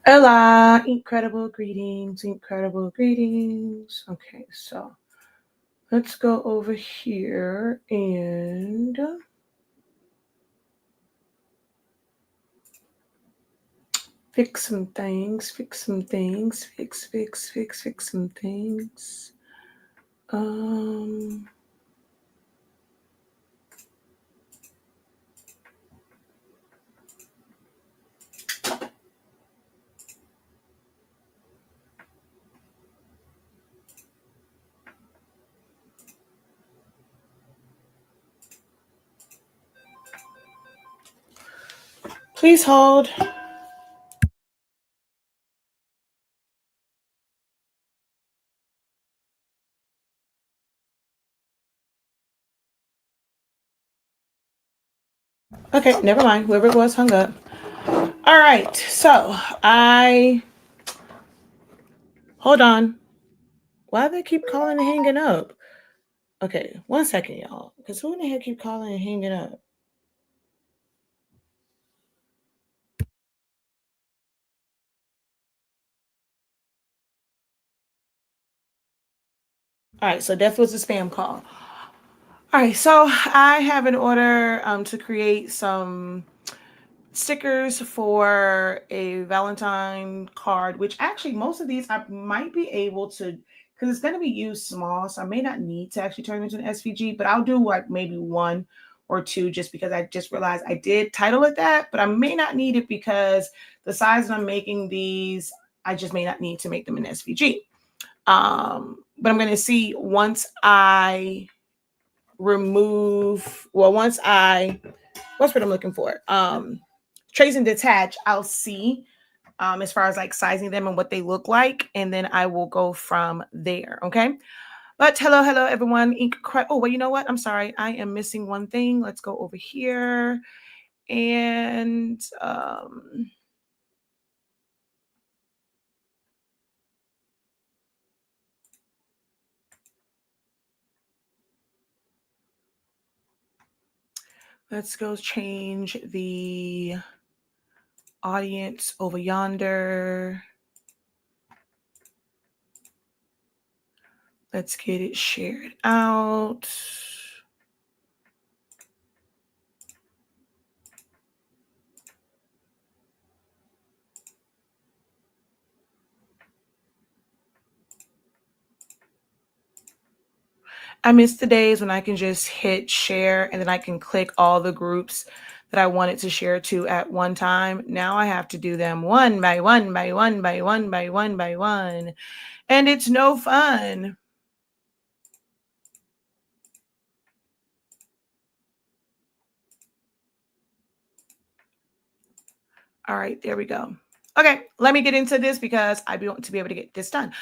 Hola, incredible greetings, incredible greetings. Okay, so let's go over here and fix some things, fix some things, fix some things. Um, Please hold. Okay, never mind. Whoever it was hung up. All right, so hold on. Why do they keep calling and hanging up? Okay, 1 second, y'all. Because who in the heck keep calling and hanging up? All right, so death was a spam call. All right, so I have an order to create some stickers for a Valentine card, which actually most of these I might be able to, because it's going to be used small, so I may not need to actually turn into an SVG, but I'll do like maybe one or two just because I just realized I did title it that, but I may not need it because the size that I'm making these, I just may not need to make them an SVG. But I'm going to see once I remove, well, once I, what's what I'm looking for? Trace and detach, I'll see as far as like sizing them and what they look like. And then I will go from there. Okay. But hello, everyone. Oh, well, you know what? I'm sorry. I am missing one thing. Let's go over here. And let's go change the audience over yonder. Let's get it shared out. I miss the days when I can just hit share and then I can click all the groups that I wanted to share to at one time. Now I have to do them one by one by one by one by one by one. And it's no fun. All right, there we go. Okay, let me get into this because I want to be able to get this done.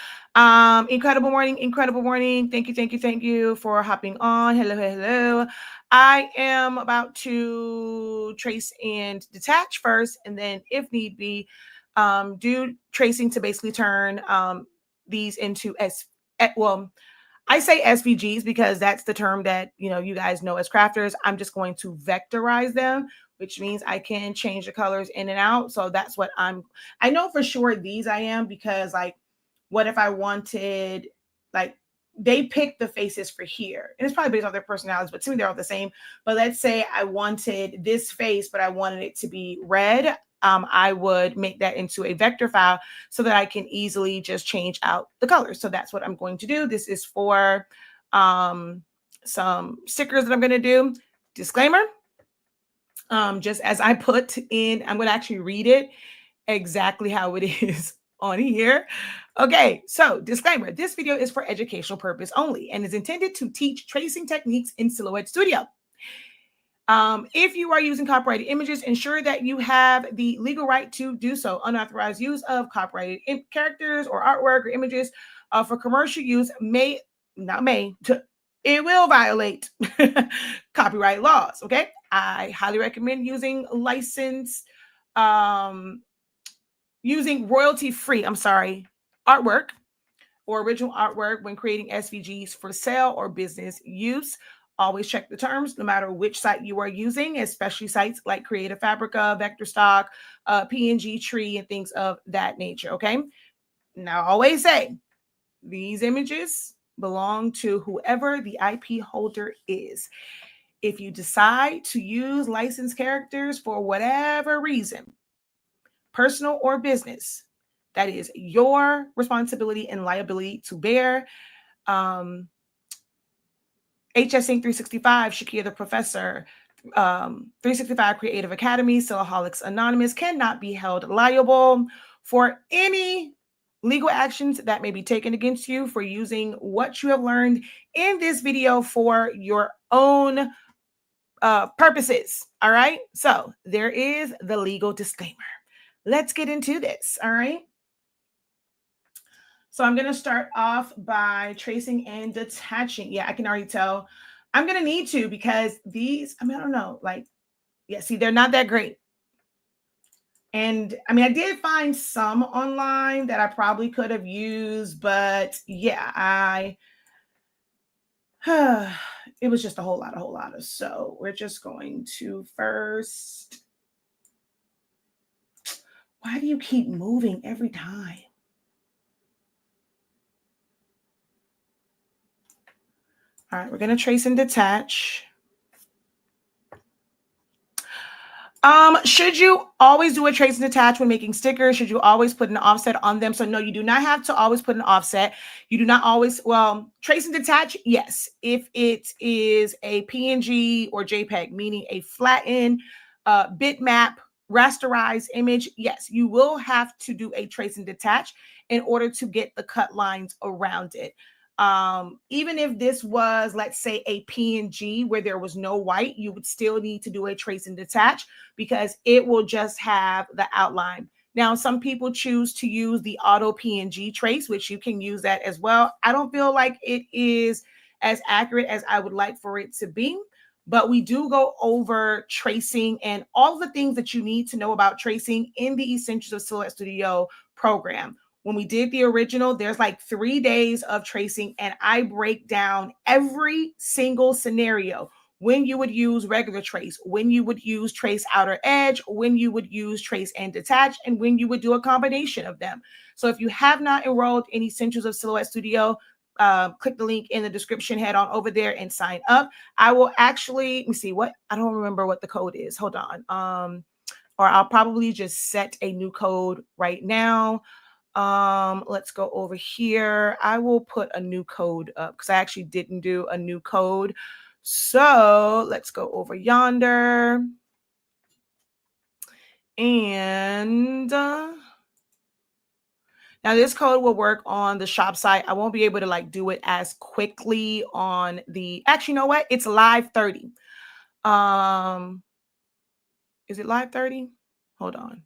Incredible morning, incredible morning. Thank you for hopping on. Hello. I am about to trace and detach first, and then if need be, do tracing to basically turn these into I say SVGs because that's the term that you guys know as crafters. I'm just going to vectorize them, which means I can change the colors in and out. So that's what I know for sure these I am, because like, what if I wanted, like, they pick the faces for here, and it's probably based on their personalities, but to me they're all the same. But let's say I wanted this face, but I wanted it to be red. I would make that into a vector file so that I can easily just change out the colors. So that's what I'm going to do. This is for some stickers that I'm going to do. Disclaimer, just as I put in, I'm going to actually read it exactly how it is on here. Okay, so disclaimer, this video is for educational purpose only and is intended to teach tracing techniques in Silhouette Studio. If you are using copyrighted images, ensure that you have the legal right to do so. Unauthorized use of copyrighted characters or artwork or images for commercial use it will violate copyright laws. Okay, I highly recommend using using royalty-free, artwork or original artwork when creating SVGs for sale or business use. Always check the terms, no matter which site you are using, especially sites like Creative Fabrica, VectorStock, PNGTree, and things of that nature, okay? Now, I always say, these images belong to whoever the IP holder is. If you decide to use licensed characters for whatever reason, personal or business, that is your responsibility and liability to bear. HS Inc. 365, Shakia the Professor, 365 Creative Academy, Sillaholics Anonymous cannot be held liable for any legal actions that may be taken against you for using what you have learned in this video for your own purposes. All right. So there is the legal disclaimer. Let's get into this. All right. So I'm going to start off by tracing and detaching. Yeah, I can already tell. I'm going to need to because these, I don't know, like, yeah, see, they're not that great. And I did find some online that I probably could have used, but yeah, it was just a whole lot of. So we're just going to first, why do you keep moving every time? All right, we're going to trace and detach. Should you always do a trace and detach when making stickers? Should you always put an offset on them? So no, you do not have to always put an offset. You do not always, well, trace and detach, yes. If it is a PNG or JPEG, meaning a flattened bitmap, rasterized image, yes, you will have to do a trace and detach in order to get the cut lines around it. Even if this was, let's say, a PNG where there was no white, you would still need to do a trace and detach because it will just have the outline. Now, some people choose to use the auto PNG trace, which you can use that as well. I don't feel like it is as accurate as I would like for it to be, but we do go over tracing and all the things that you need to know about tracing in the Essentials of Silhouette Studio program. When we did the original, there's like 3 days of tracing, and I break down every single scenario. When you would use regular trace, when you would use trace outer edge, when you would use trace and detach, and when you would do a combination of them. So if you have not enrolled in Essentials of Silhouette Studio, click the link in the description, head on over there and sign up. I will actually, let me see what, I don't remember what the code is. Hold on. Or I'll probably just set a new code right now. Let's go over here. I will put a new code up because I actually didn't do a new code. So let's go over yonder. And now this code will work on the shop site. I won't be able to like do it as quickly on the, actually, you know what? It's live 30. Is it live 30? Hold on.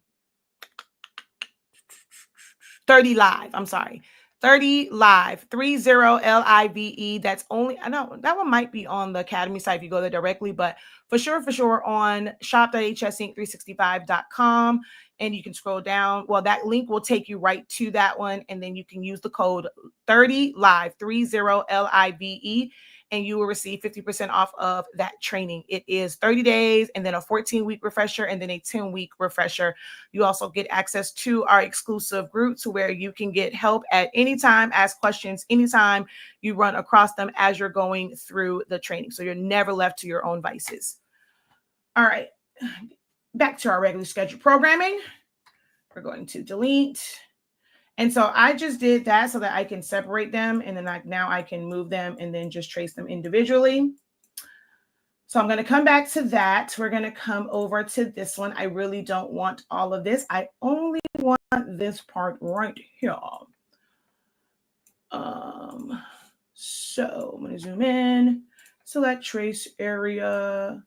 30 live. I'm sorry. 30 live, 30 LIVE. That's only, I know that one might be on the Academy site if you go there directly, but for sure on shop.hsinc365.com. And you can scroll down. Well, that link will take you right to that one. And then you can use the code 30 live, 30 LIVE, and you will receive 50% off of that training. It is 30 days and then a 14-week refresher and then a 10-week refresher. You also get access to our exclusive groups where you can get help at any time, ask questions anytime you run across them as you're going through the training. So you're never left to your own vices. All right, back to our regular scheduled programming. We're going to delete. And so I just did that so that I can separate them. And then now I can move them and then just trace them individually. So I'm going to come back to that. We're going to come over to this one. I really don't want all of this. I only want this part right here. So I'm going to zoom in, select trace area.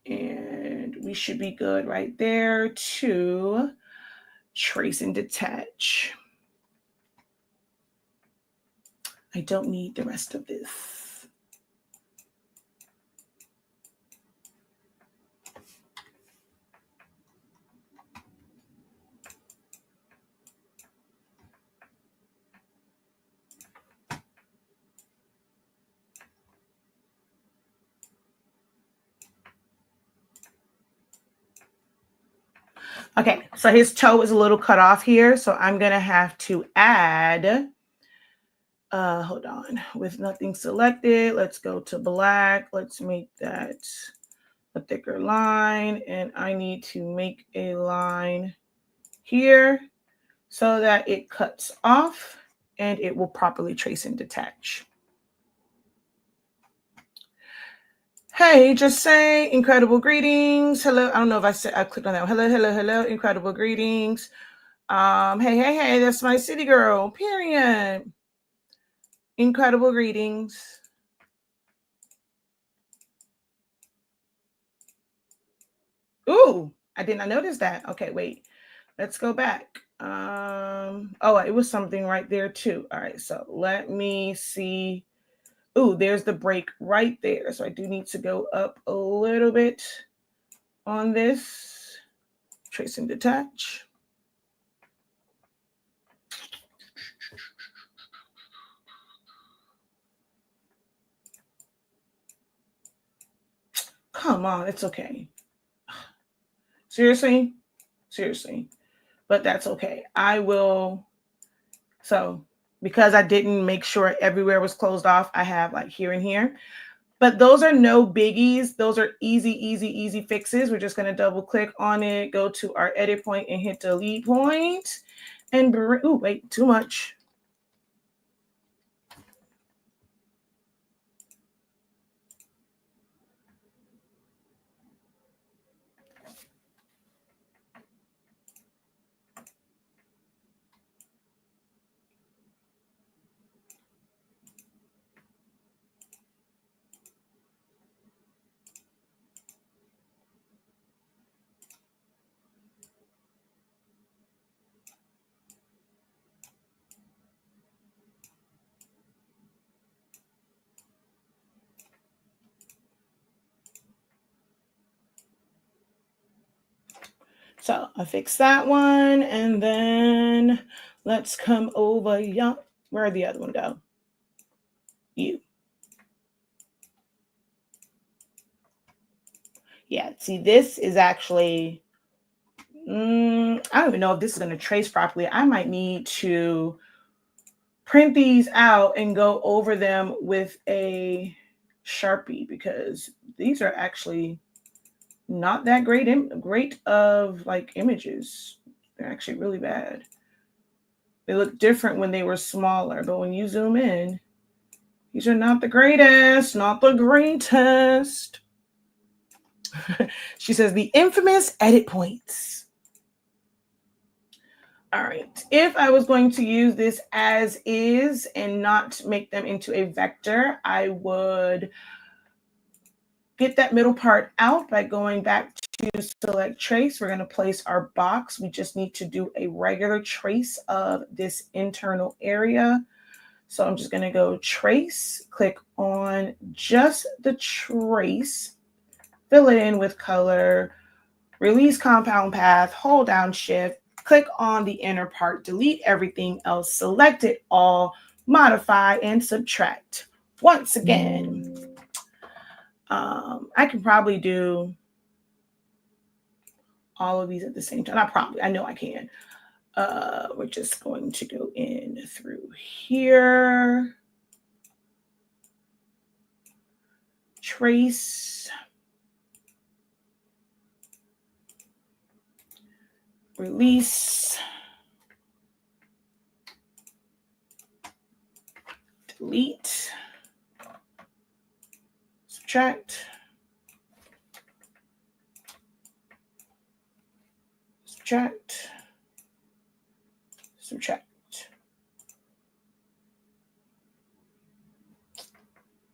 And we should be good right there to trace and detach. I don't need the rest of this. Okay, so his toe is a little cut off here, so I'm gonna have to add, hold on, with nothing selected, let's go to black, let's make that a thicker line, and I need to make a line here so that it cuts off and it will properly trace and detach. Hey, just say incredible greetings. Hello. I don't know if I clicked on that. Hello, hello, hello. Incredible greetings. Hey, that's my city girl. Period. Incredible greetings. Ooh, I did not notice that. Okay, wait. Let's go back. Oh, it was something right there too. All right, so let me see. Ooh, there's the break right there. So I do need to go up a little bit on this. Trace and detach. Come on, it's okay. Seriously? Seriously. But that's okay. I will. So because I didn't make sure everywhere was closed off, I have like here and here. But those are no biggies. Those are easy fixes. We're just going to double click on it, go to our edit point and hit delete point. And bring, ooh, wait, too much. So I fixed that one. And then let's come over. Where'd the other one go? You. Yeah, see, this is actually, I don't even know if this is going to trace properly. I might need to print these out and go over them with a Sharpie because these are actually not that great of like images. They're actually really bad. They look different when they were smaller, but when you zoom in, these are not the greatest, not the greatest. She says the infamous edit points. All right. If I was going to use this as is and not make them into a vector, I would get that middle part out by going back to select trace. We're going to place our box. We just need to do a regular trace of this internal area. So I'm just going to go trace, click on just the trace, fill it in with color, release compound path, hold down shift, click on the inner part, delete everything else, select it all, modify and subtract. Once again, I can probably do all of these at the same time. I know I can. We're just going to go in through here. Trace. Release. Delete. Subtract. Subtract. Subtract.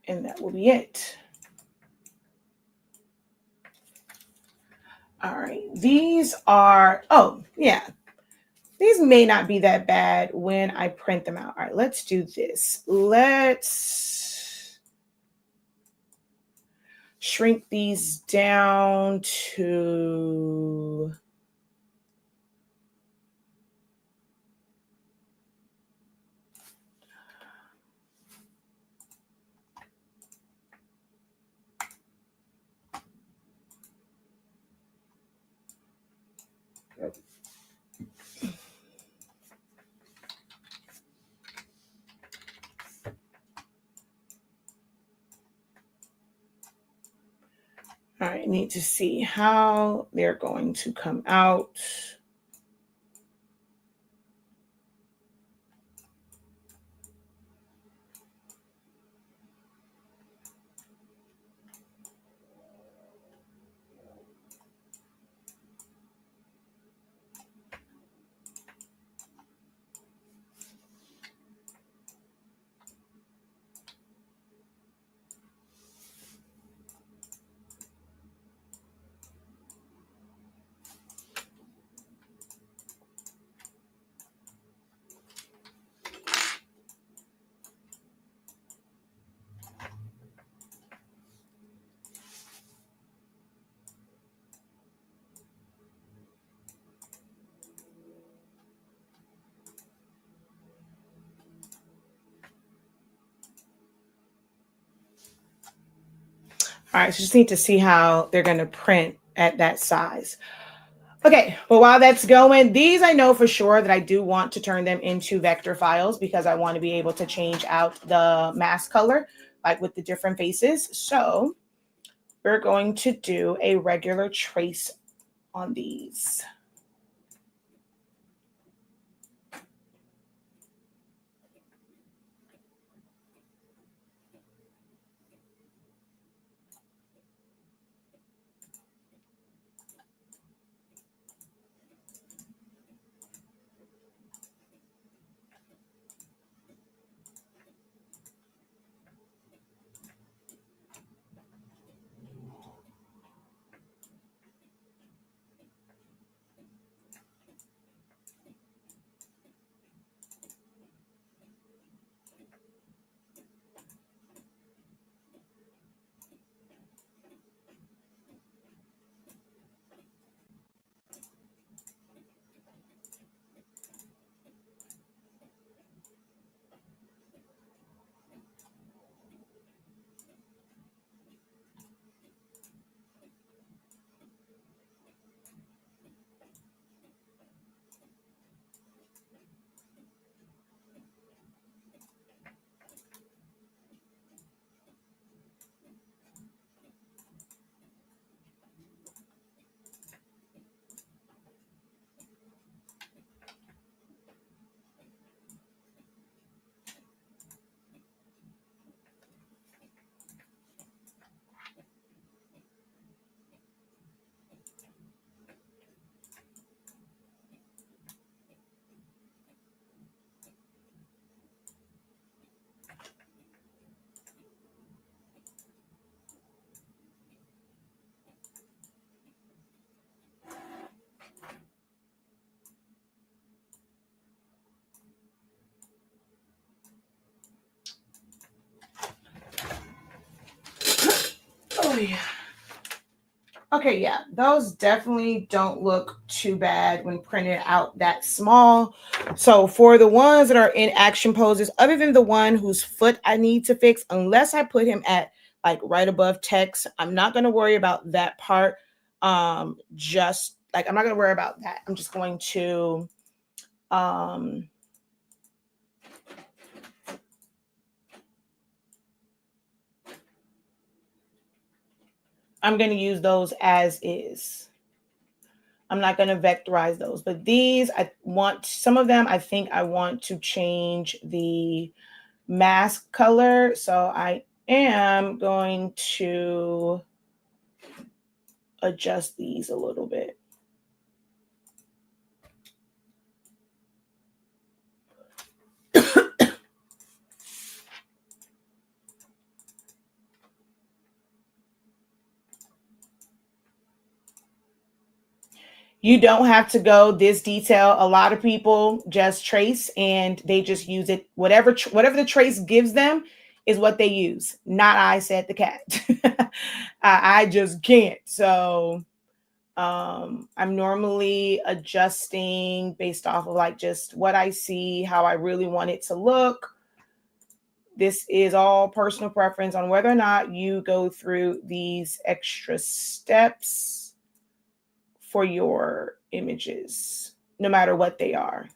And that will be it. All right, these are, oh yeah, these may not be that bad when I print them out. All right, let's do this. Let's shrink these down to, All right, need to see how they're going to come out. All right, so just need to see how they're going to print at that size. Okay, but while that's going, these I know for sure that I do want to turn them into vector files because I want to be able to change out the mask color, like with the different faces. So we're going to do a regular trace on these. Oh, yeah. Okay, yeah, those definitely don't look too bad when printed out that small. So for the ones that are in action poses, other than the one whose foot I need to fix, unless I put him at like right above text, I'm not going to worry about that part. Just like, I'm not going to worry about that. I'm just going to, I'm going to use those as is. I'm not going to vectorize those, but these, I want some of them. I think I want to change the mask color. So I am going to adjust these a little bit. You don't have to go this detail. A lot of people just trace and they just use it. Whatever the trace gives them is what they use. Not I, said the cat. I just can't. So I'm normally adjusting based off of like just what I see, how I really want it to look. This is all personal preference on whether or not you go through these extra steps for your images, no matter what they are.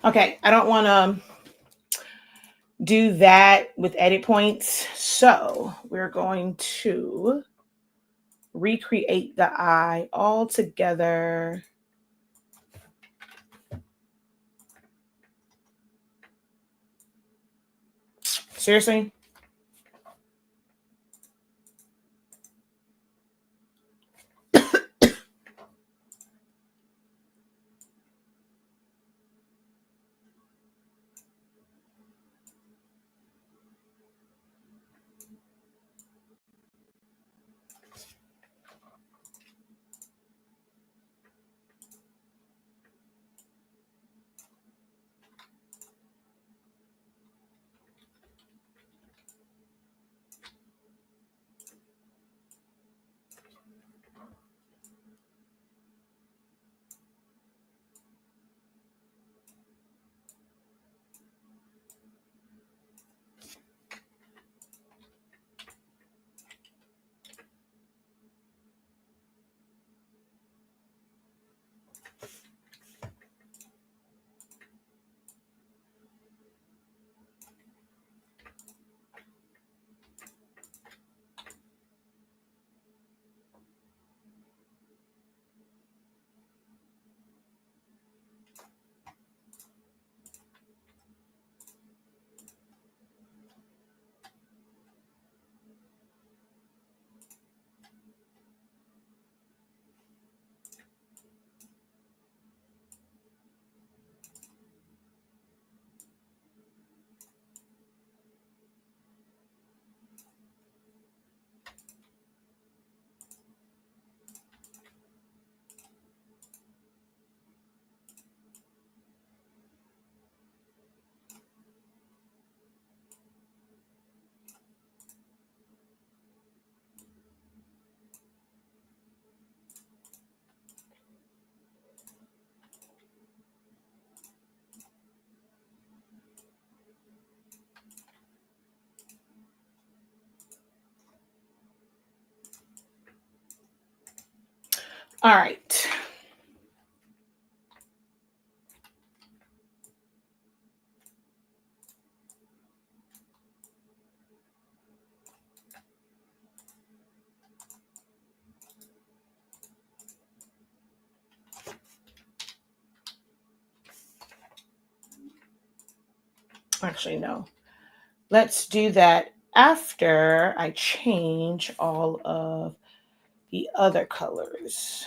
Okay, I don't want to do that with edit points. So we're going to recreate the eye all together. Seriously? All right. Actually, no. Let's do that after I change all of the other colors.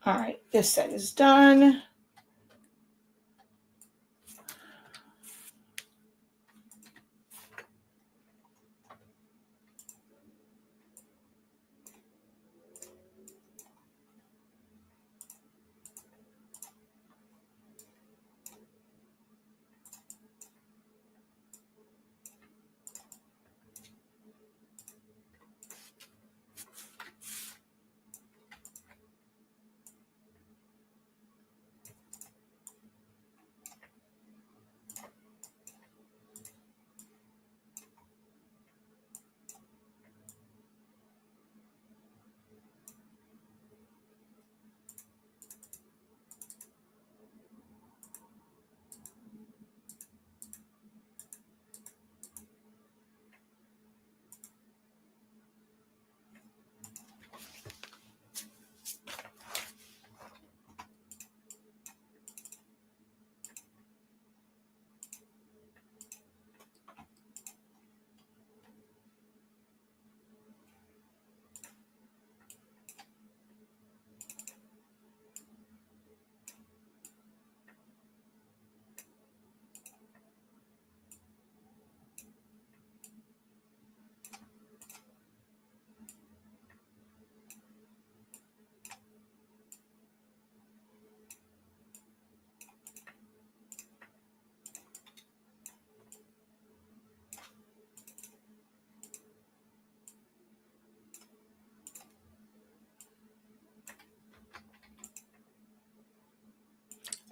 All right, this set is done.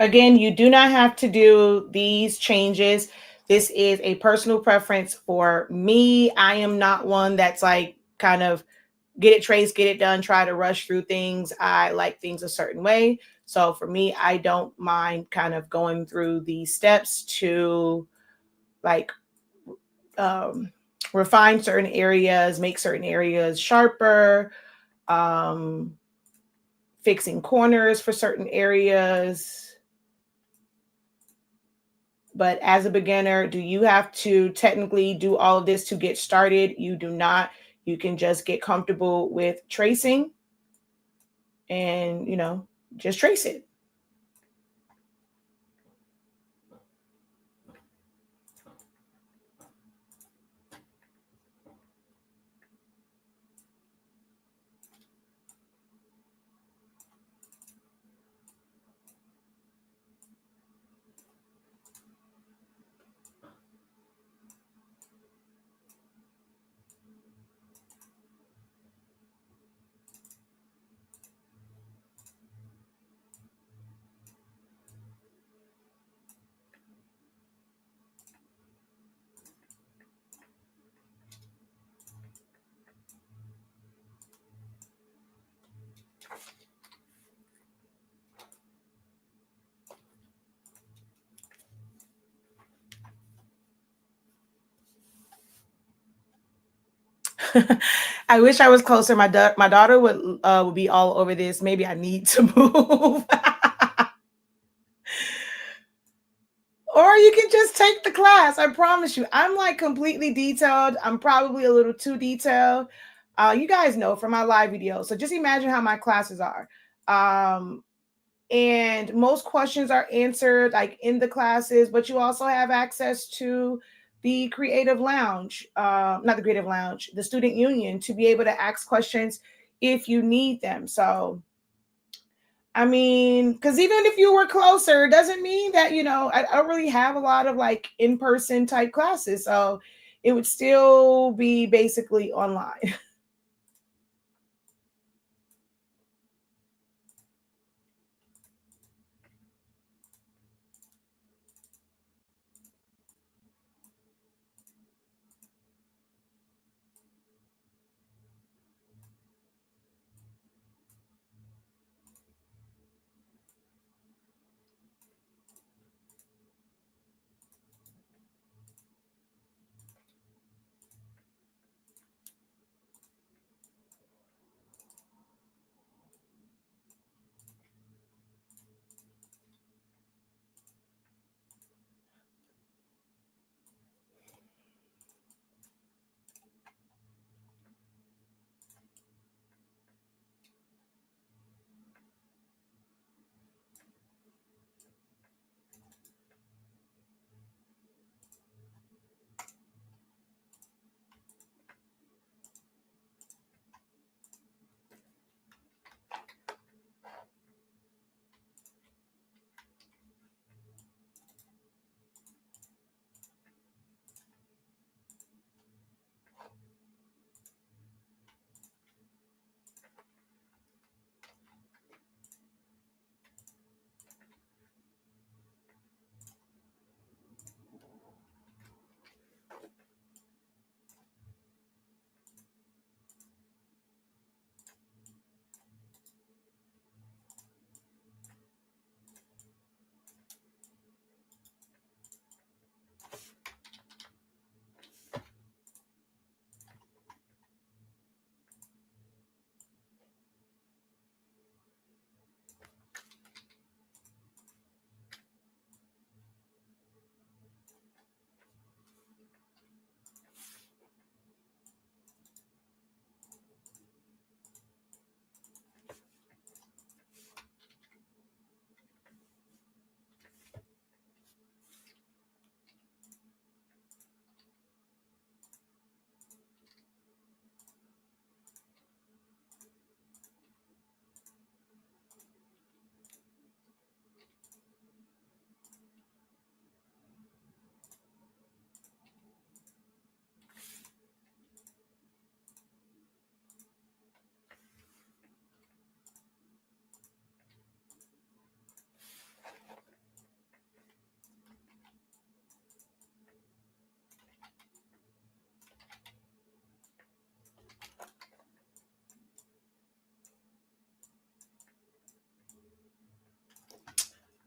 Again, you do not have to do these changes. This is a personal preference for me. I am not one that's like kind of get it traced, get it done, try to rush through things. I like things a certain way. So for me, I don't mind kind of going through these steps to like refine certain areas, make certain areas sharper, um, fixing corners for certain areas. But as a beginner, do you have to technically do all of this to get started? You do not. You can just get comfortable with tracing and, just trace it. I wish I was closer. My daughter would be all over this. Maybe I need to move. Or you can just take the class. I promise you. I'm like completely detailed. I'm probably a little too detailed. You guys know from my live videos. So just imagine how my classes are. And most questions are answered like in the classes, but you also have access to the creative lounge, not the creative lounge, the student union, to be able to ask questions if you need them. So I mean, because even if you were closer, it doesn't mean that, I don't really have a lot of like in-person type classes. So it would still be basically online.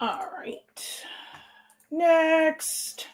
All right. Next.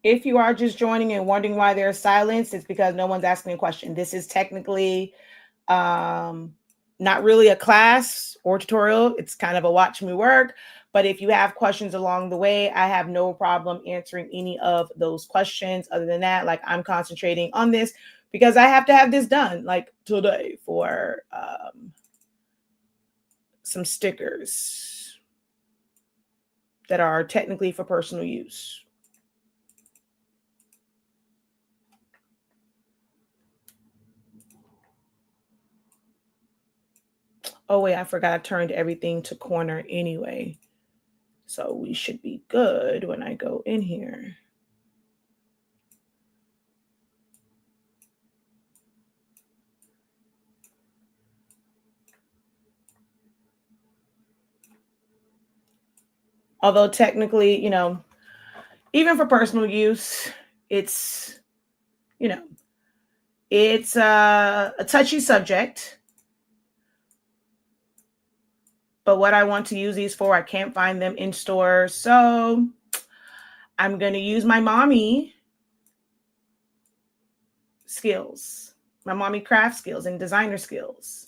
If you are just joining and wondering why there's silence, it's because no one's asking a question. This is technically not really a class or tutorial. It's kind of a watch me work. But if you have questions along the way, I have no problem answering any of those questions. Other than that, like I'm concentrating on this because I have to have this done like today for some stickers that are technically for personal use. Oh, wait, I forgot I turned everything to corner anyway. So we should be good when I go in here. Although technically, you know, even for personal use, it's, you know, it's a touchy subject. But what I want to use these for, I can't find them in store. So I'm going to use my mommy skills, my mommy craft skills and designer skills.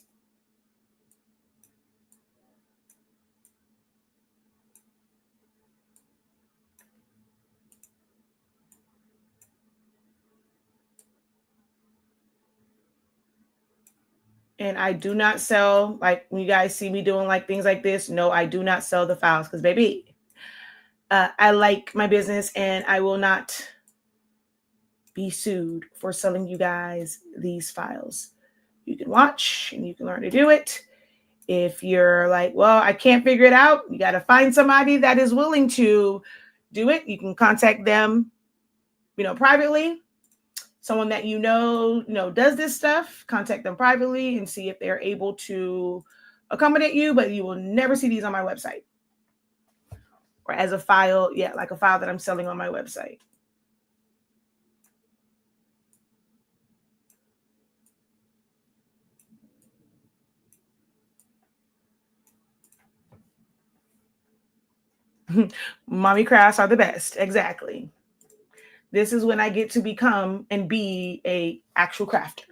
And I do not sell, like when you guys see me doing like things like this, no, I do not sell the files because baby, I like my business and I will not be sued for selling you guys these files. You can watch and you can learn to do it. If you're like, well, I can't figure it out, you got to find somebody that is willing to do it. You can contact them, you know, privately. Someone that you know, does this stuff, contact them privately and see if they're able to accommodate you, but you will never see these on my website. Or as a file, yeah, like a file that I'm selling on my website. Mommy crafts are the best. Exactly. This is when I get to become and be a actual crafter.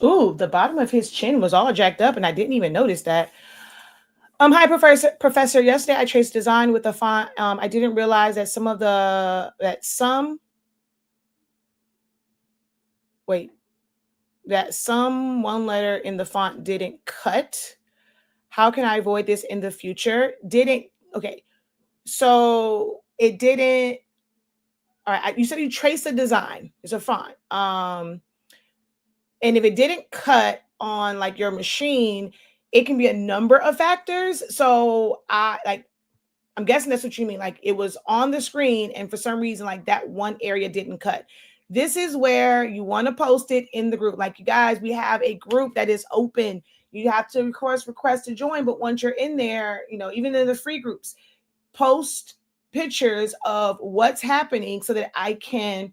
Ooh, the bottom of his chin was all jacked up, and I didn't even notice that. Hi, Professor. Yesterday I traced design with the font. I didn't realize that some one letter in the font didn't cut. How can I avoid this in the future? Okay. So it didn't. All right. You said you traced the design. It's a font. And if it didn't cut on like your machine, it can be a number of factors. So I'm guessing that's what you mean. Like it was on the screen and for some reason, like that one area didn't cut. This is where you want to post it in the group. Like you guys, we have a group that is open. You have to, of course, request to join. But once you're in there, even in the free groups, post pictures of what's happening so that I can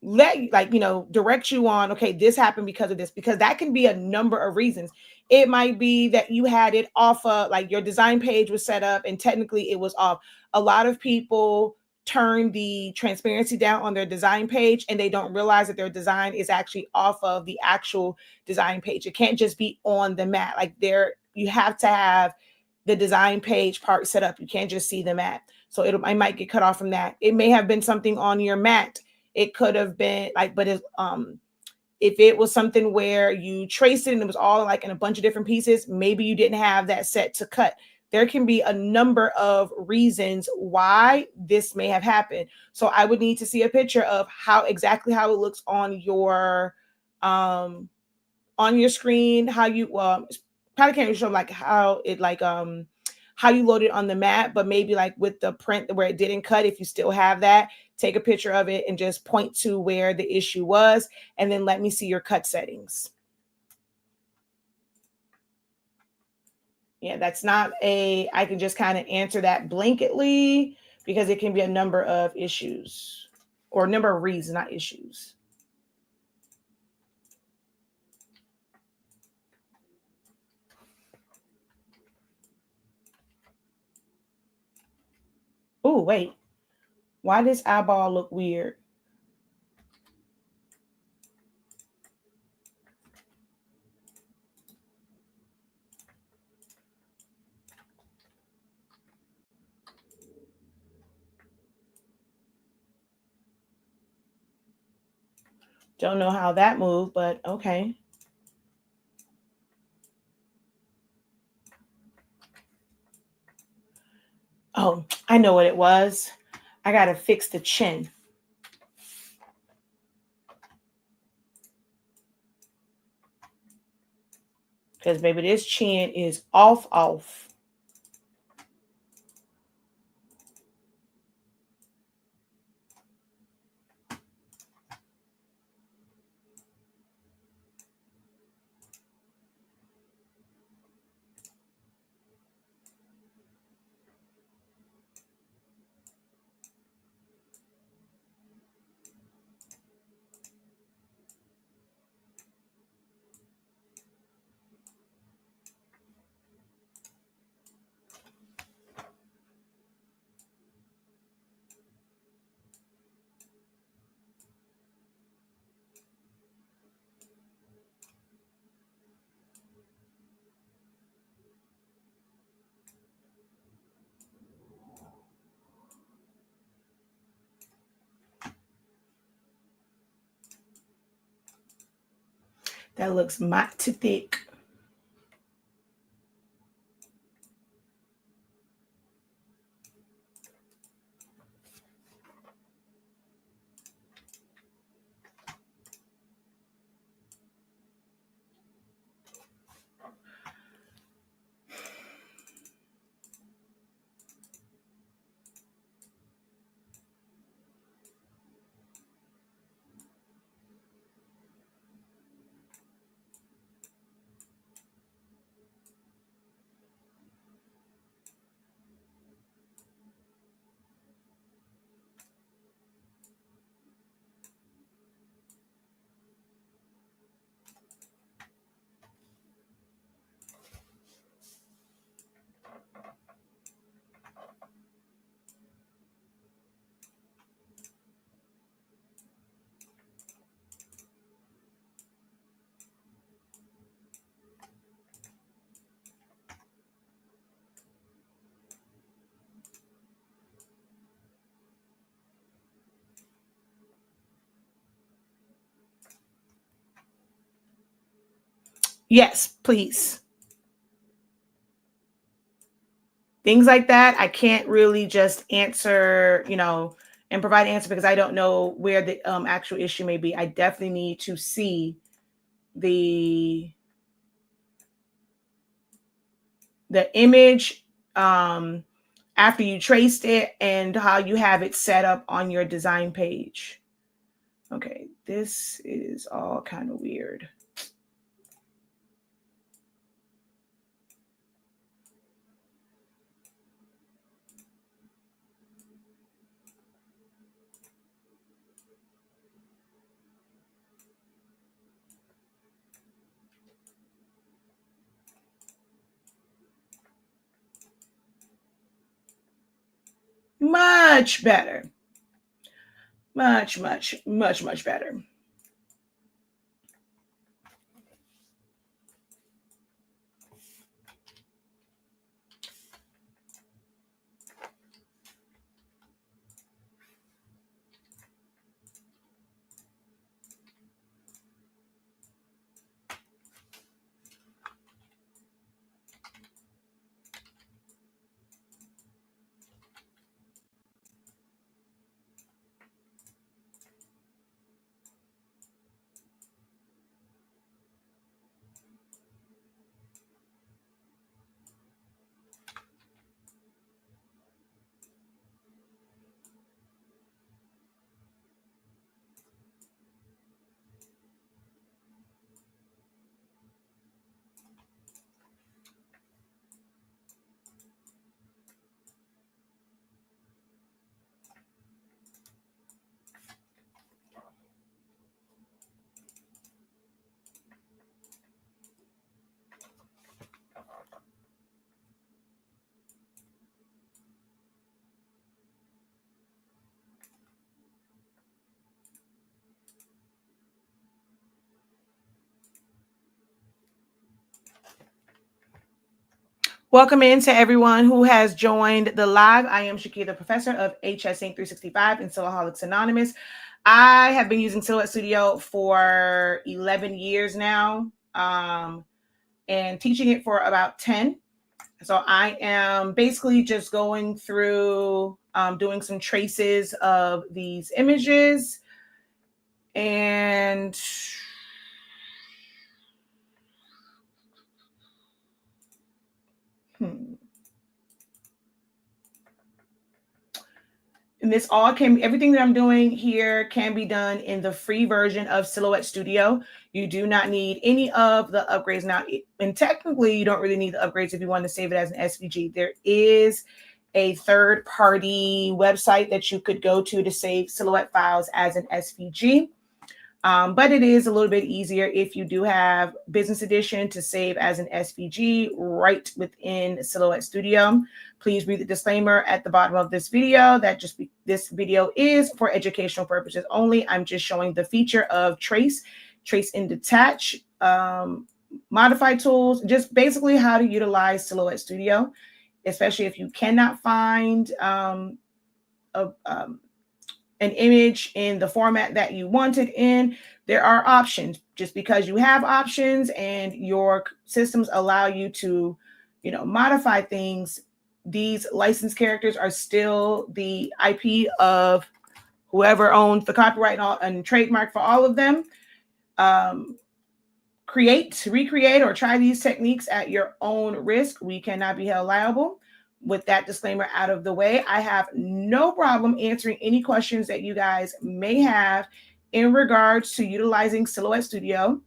direct you on, okay, this happened because of this, because that can be a number of reasons. It might be that you had it off of, like, your design page was set up and technically it was off. A lot of people turn the transparency down on their design page and they don't realize that their design is actually off of the actual design page. It can't just be on the mat. Like you have to have the design page part set up. You can't just see the mat. So I might get cut off from that. It may have been something on your mat. It could have been like, but if it was something where you traced it and it was all like in a bunch of different pieces, maybe you didn't have that set to cut. There can be a number of reasons why this may have happened. So I would need to see a picture of how it looks on your screen, how you probably can't show like how it how you load it on the mat, but maybe like with the print where it didn't cut, if you still have that, take a picture of it and just point to where the issue was, and then let me see your cut settings. Yeah, that's not I can just kind of answer that blanketly because it can be a number of issues or a number of reasons, not issues. Oh, wait. Why does eyeball look weird? Don't know how that moved, but okay. Oh, I know what it was. I got to fix the chin. Because, baby, this chin is off. That looks mighty thick. Yes, please. Things like that, I can't really just answer, and provide an answer because I don't know where the actual issue may be. I definitely need to see the image after you traced it and how you have it set up on your design page. Okay, this is all kind of weird. Much better. Much, much, much, much better. Welcome in to everyone who has joined the live. I am Shakira, the professor of HS Inc. 365 and Silhouettes Anonymous. I have been using Silhouette Studio for 11 years now, and teaching it for about 10. So I am basically just going through, doing some traces of these images. And and this all everything that I'm doing here can be done in the free version of Silhouette Studio. You do not need any of the upgrades now. And technically, you don't really need the upgrades if you want to save it as an SVG. There is a third-party website that you could go to save Silhouette files as an SVG. But it is a little bit easier if you do have Business Edition to save as an SVG right within Silhouette Studio. Please read the disclaimer at the bottom of this video that this video is for educational purposes only. I'm just showing the feature of trace and detach, modify tools, just basically how to utilize Silhouette Studio, especially if you cannot find an image in the format that you want it in. There are options. Just because you have options and your systems allow you to, modify things, these licensed characters are still the IP of whoever owns the copyright and trademark for all of them. Create, recreate, or try these techniques at your own risk. We cannot be held liable. With that disclaimer out of the way, I have no problem answering any questions that you guys may have in regards to utilizing Silhouette Studio.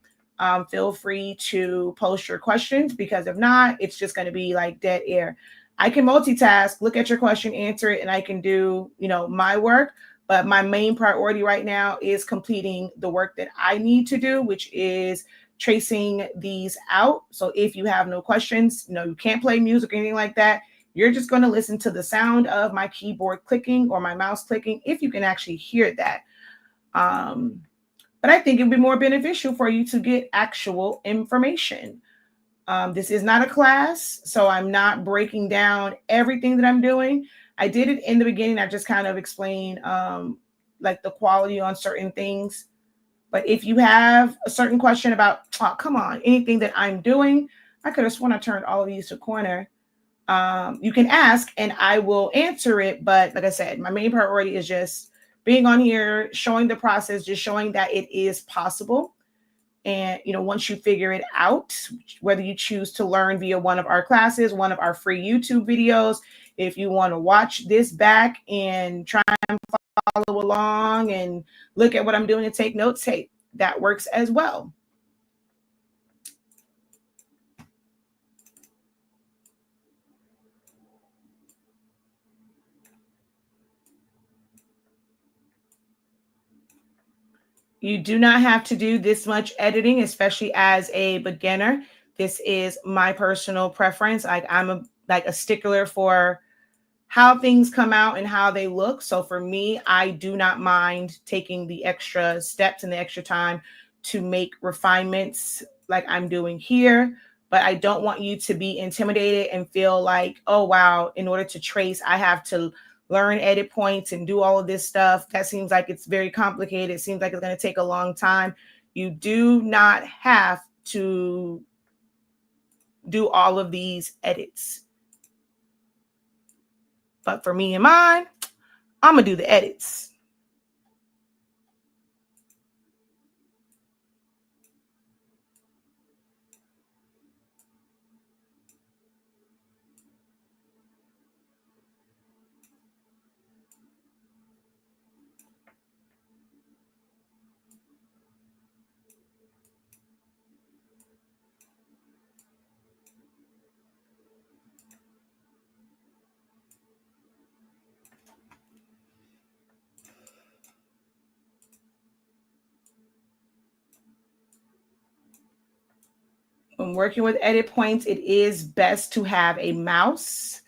Feel free to post your questions, because if not, it's just going to be like dead air. I can multitask, look at your question, answer it, and I can do, my work. But my main priority right now is completing the work that I need to do, which is tracing these out. So if you have no questions, you can't play music or anything like that. You're just going to listen to the sound of my keyboard clicking or my mouse clicking, if you can actually hear that. But I think it'd be more beneficial for you to get actual information. This is not a class, so I'm not breaking down everything that I'm doing. I did it in the beginning. I just kind of explained like the quality on certain things. But if you have a certain question about, oh, come on, anything that I'm doing, I could have sworn I turned all of these to corner. You can ask and I will answer it. But like I said, my main priority is just being on here, showing the process, just showing that it is possible. And, once you figure it out, whether you choose to learn via one of our classes, one of our free YouTube videos, if you want to watch this back and try and follow along and look at what I'm doing and take notes, hey, that works as well. You do not have to do this much editing, especially as a beginner. This is my personal preference. I'm a stickler for how things come out and how they look. So for me, I do not mind taking the extra steps and the extra time to make refinements like I'm doing here. But I don't want you to be intimidated and feel like, oh, wow, in order to trace, I have to learn edit points and do all of this stuff. That seems like it's very complicated. It seems like it's going to take a long time. You do not have to do all of these edits. But for me and mine, I'm going to do the edits. When working with edit points, it is best to have a mouse.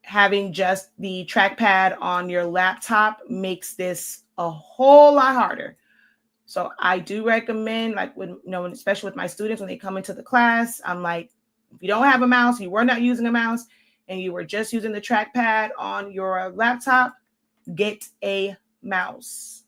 Having just the trackpad on your laptop makes this a whole lot harder. So I do recommend, like, especially with my students, when they come into the class, I'm like, if you don't have a mouse, you were not using a mouse, and you were just using the trackpad on your laptop, get a mouse.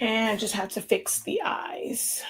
And just have to fix the eyes.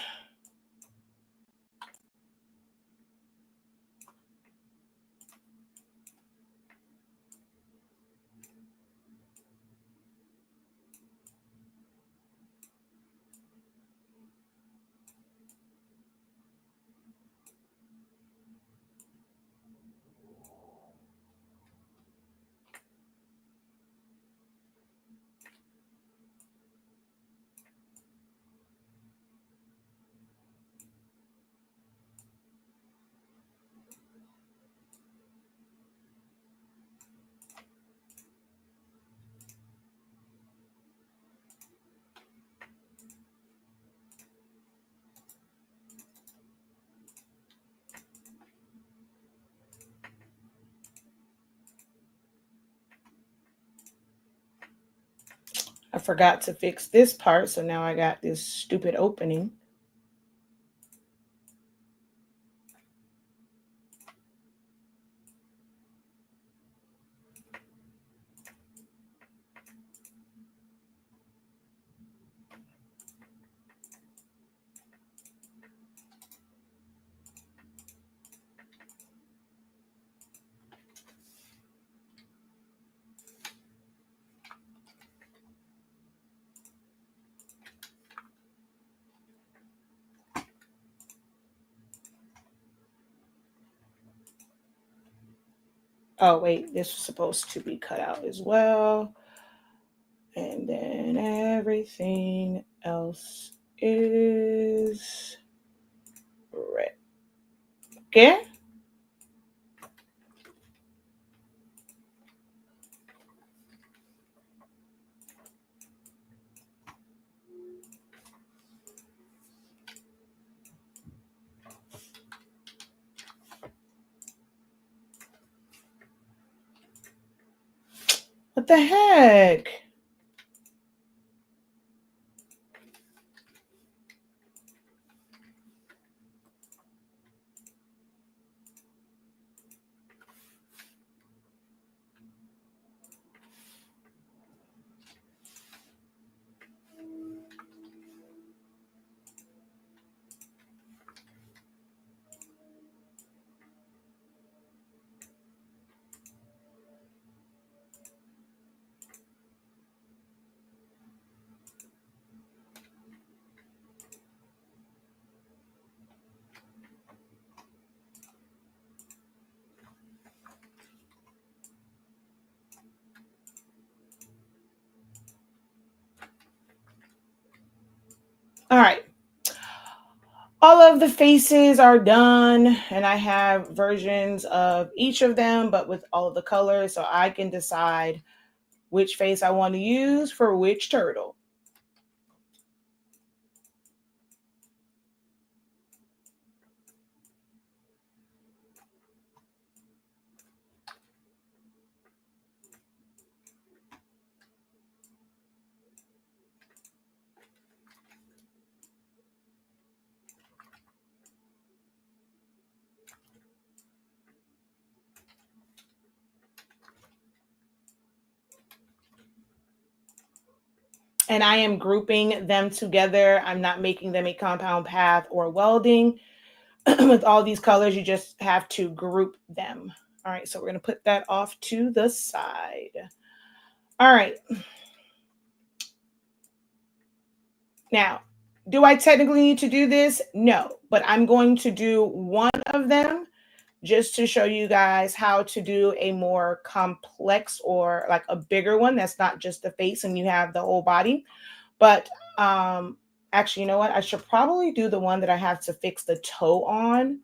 I forgot to fix this part, so now I got this stupid opening. Oh, wait, this was supposed to be cut out as well. And then everything else is red. Okay? What the heck? All right. All of the faces are done, and I have versions of each of them, but with all of the colors, so I can decide which face I want to use for which turtle. And I am grouping them together. I'm not making them a compound path or welding. With all these colors, you just have to group them. All right, so we're going to put that off to the side. All right. Now, do I technically need to do this? No, but I'm going to do one of them just to show you guys how to do a more complex or like a bigger one that's not just the face and you have the whole body. But actually, you know what? I should probably do the one that I have to fix the toe on.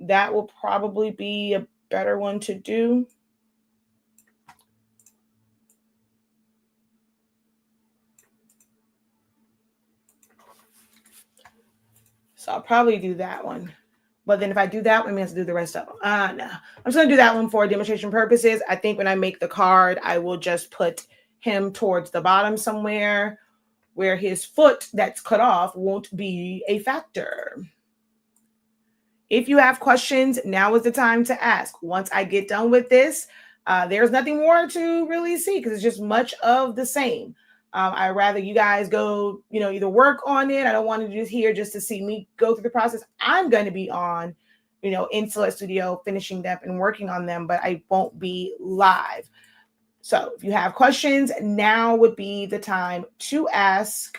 That will probably be a better one to do. So I'll probably do that one. But then if I do that one, I have to do the rest of them. No, I'm just going to do that one for demonstration purposes. I think when I make the card, I will just put him towards the bottom somewhere where his foot that's cut off won't be a factor. If you have questions, now is the time to ask. Once I get done with this, there's nothing more to really see because it's just much of the same. I'd rather you guys go, either work on it. I don't want to just here just to see me go through the process. I'm going to be on, in Select Studio, finishing them and working on them, but I won't be live. So if you have questions, now would be the time to ask.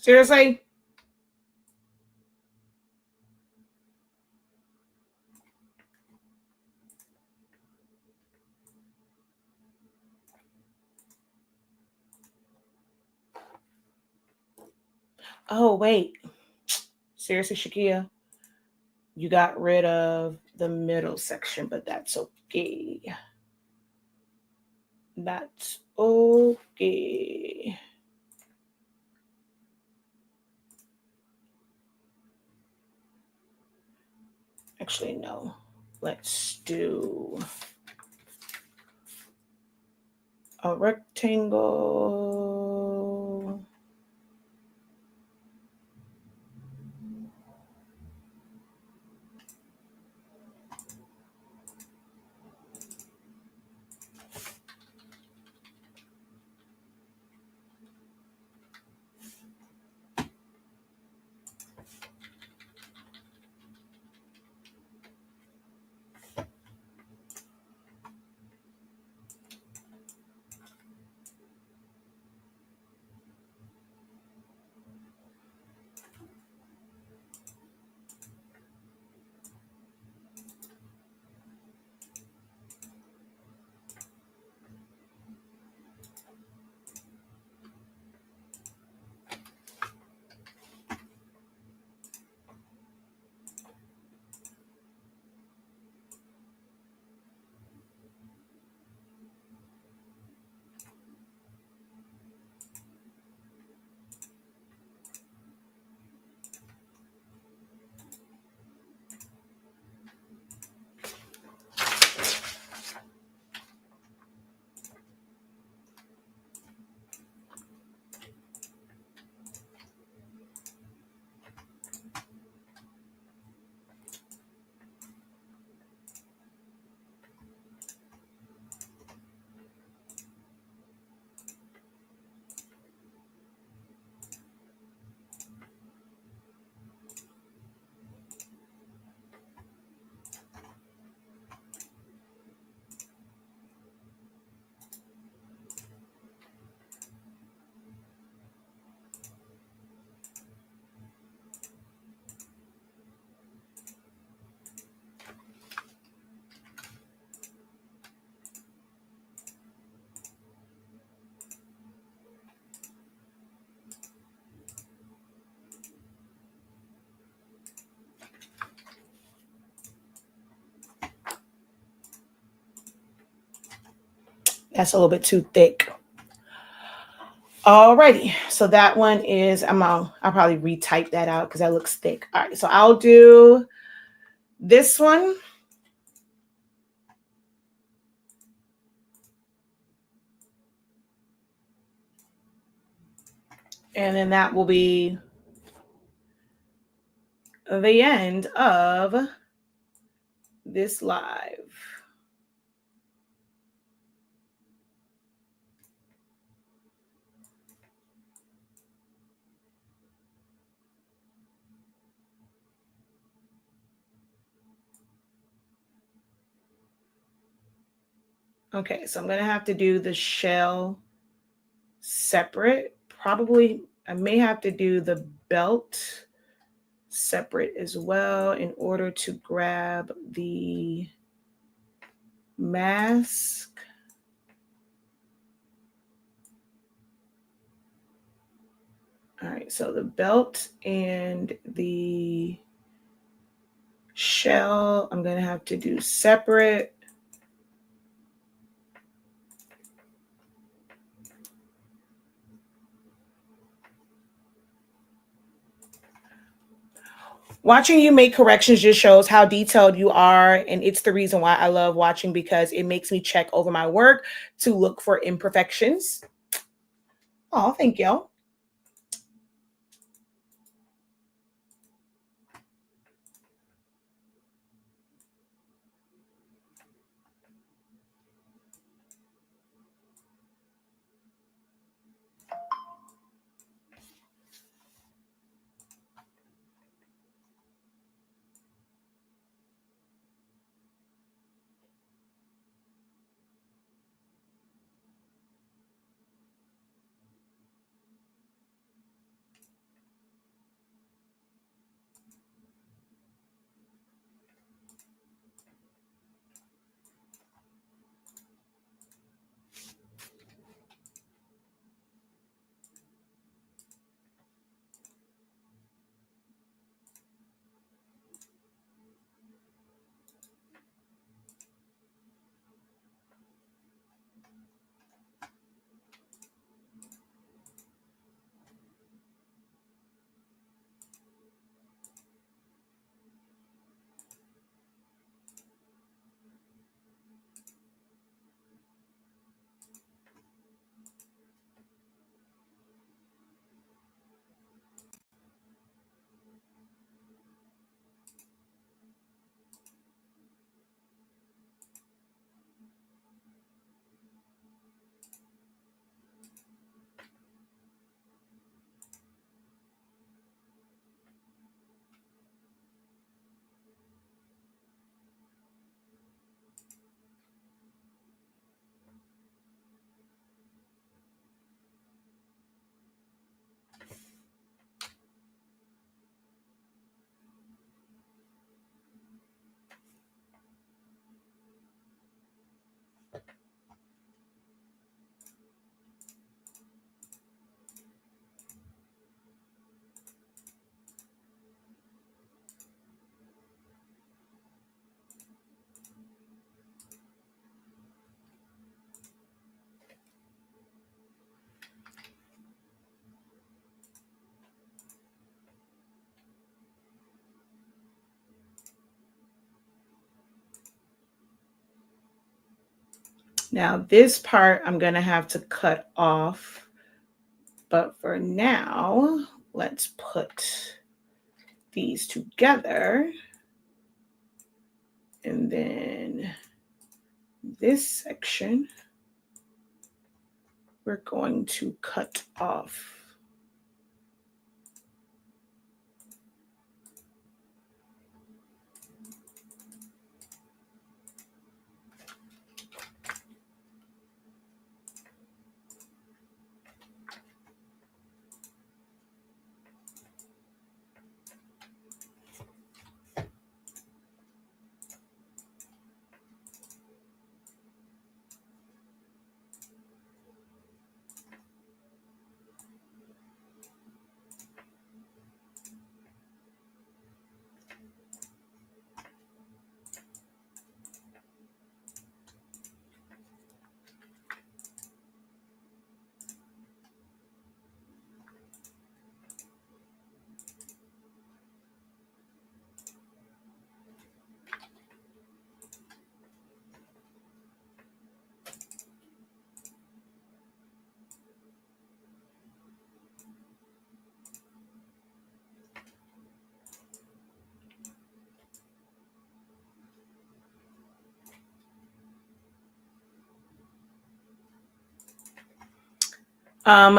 Seriously? Oh, wait. Seriously, Shakia? You got rid of the middle section, but that's okay. That's okay. Actually, no. Let's do a rectangle. That's a little bit too thick. Alrighty, so that one is, I'll probably retype that out because that looks thick. All right, so I'll do this one. And then that will be the end of this live. Okay, so I'm going to have to do the shell separate. Probably, I may have to do the belt separate as well in order to grab the mask. All right, so the belt and the shell, I'm going to have to do separate. Watching you make corrections just shows how detailed you are. And it's the reason why I love watching, because it makes me check over my work to look for imperfections. Oh, thank you. Now this part I'm going to have to cut off, but for now, let's put these together. And then this section, we're going to cut off.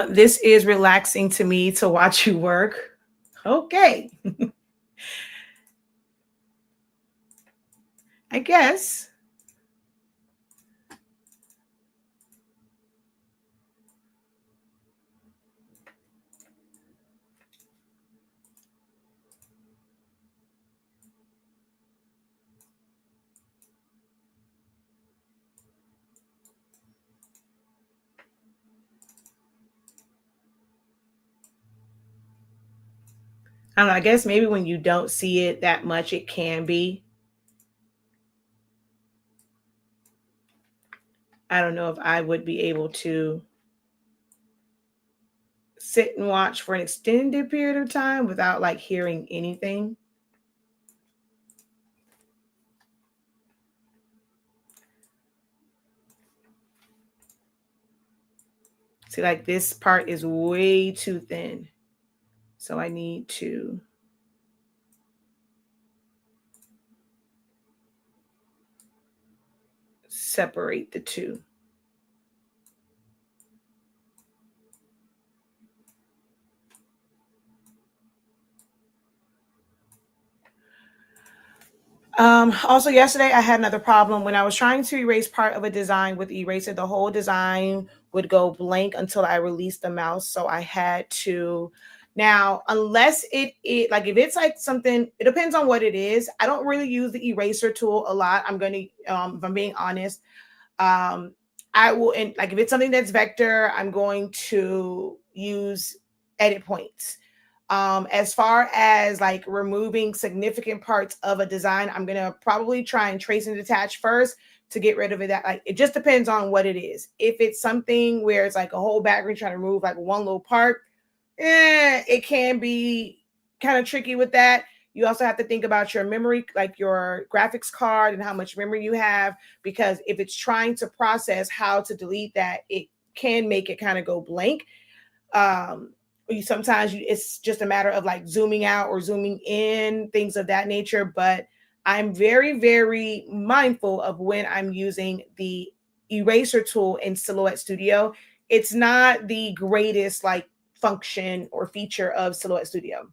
This is relaxing to me to watch you work. Okay. I guess. I don't know. I guess maybe when you don't see it that much, it can be. I don't know if I would be able to sit and watch for an extended period of time without like hearing anything. See, like this part is way too thin. So I need to separate the two. Also yesterday I had another problem when I was trying to erase part of a design with eraser. The whole design would go blank until I released the mouse. So I had to now, unless it like if it's like something, it depends on what it is. I don't really use the eraser tool a lot. I'm going to, if I'm being honest, I will, and like if it's something that's vector, I'm going to use edit points. As far as like removing significant parts of a design, I'm gonna probably try and trace and detach first to get rid of it. That like it just depends on what it is. If it's something where it's like a whole background trying to remove like one little part, it can be kind of tricky with that. You also have to think about your memory, like your graphics card and how much memory you have, because if it's trying to process how to delete that, it can make it kind of go blank. Sometimes it's just a matter of like zooming out or zooming in, things of that nature. But I'm very, very mindful of when I'm using the eraser tool in Silhouette Studio. It's not the greatest like function or feature of Silhouette Studio.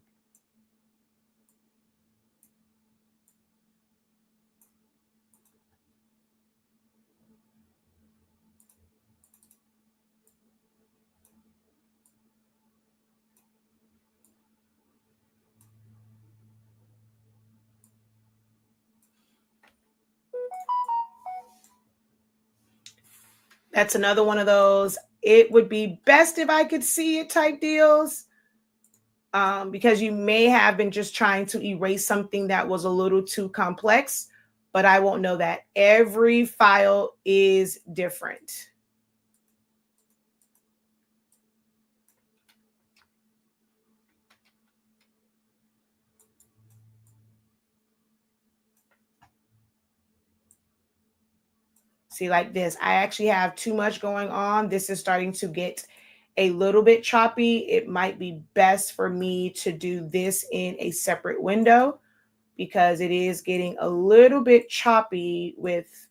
That's another one of those. It would be best if I could see it type deals. Because you may have been just trying to erase something that was a little too complex, but I won't know that. Every file is different. See, like this, I actually have too much going on. This is starting to get a little bit choppy. It might be best for me to do this in a separate window because it is getting a little bit choppy with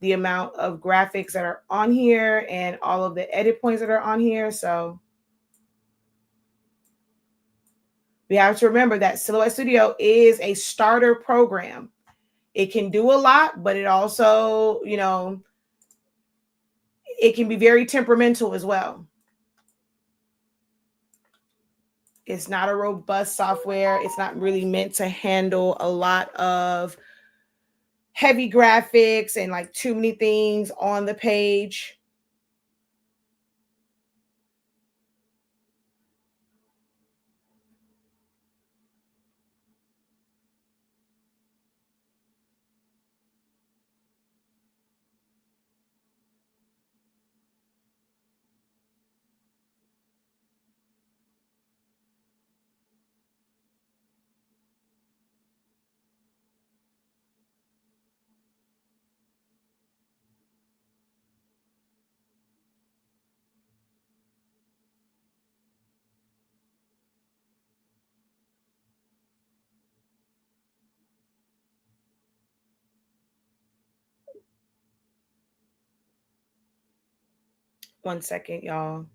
the amount of graphics that are on here and all of the edit points that are on here. So we have to remember that Silhouette Studio is a starter program. It can do a lot, but it also, you know, it can be very temperamental as well. It's not a robust software. It's not really meant to handle a lot of heavy graphics and like too many things on the page. One second, y'all.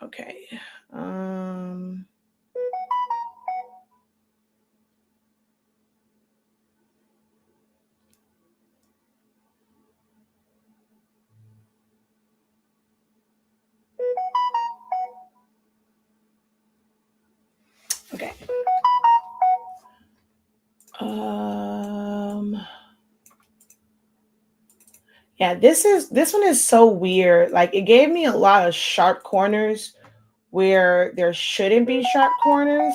Okay. Okay. Yeah, this one is so weird. Like it gave me a lot of sharp corners where there shouldn't be sharp corners.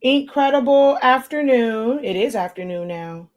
Incredible afternoon. It is afternoon now.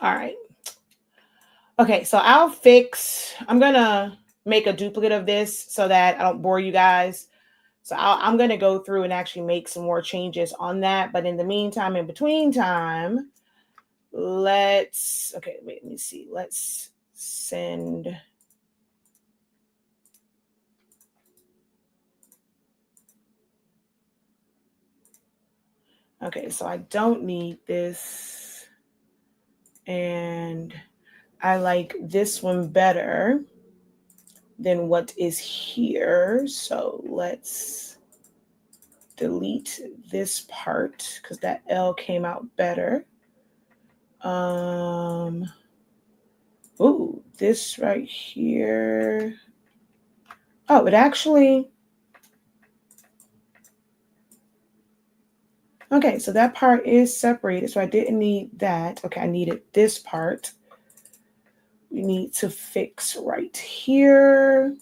All right. Okay, so I'm going to make a duplicate of this so that I don't bore you guys. So I'm going to go through and actually make some more changes on that. But in the meantime, in between time, let me see. Let's send. Okay, so I don't need this. And I like this one better than what is here. So let's delete this part because that L came out better. Ooh, this right here. Oh, it actually. Okay, so that part is separated. So I didn't need that. Okay, I needed this part. We need to fix right here.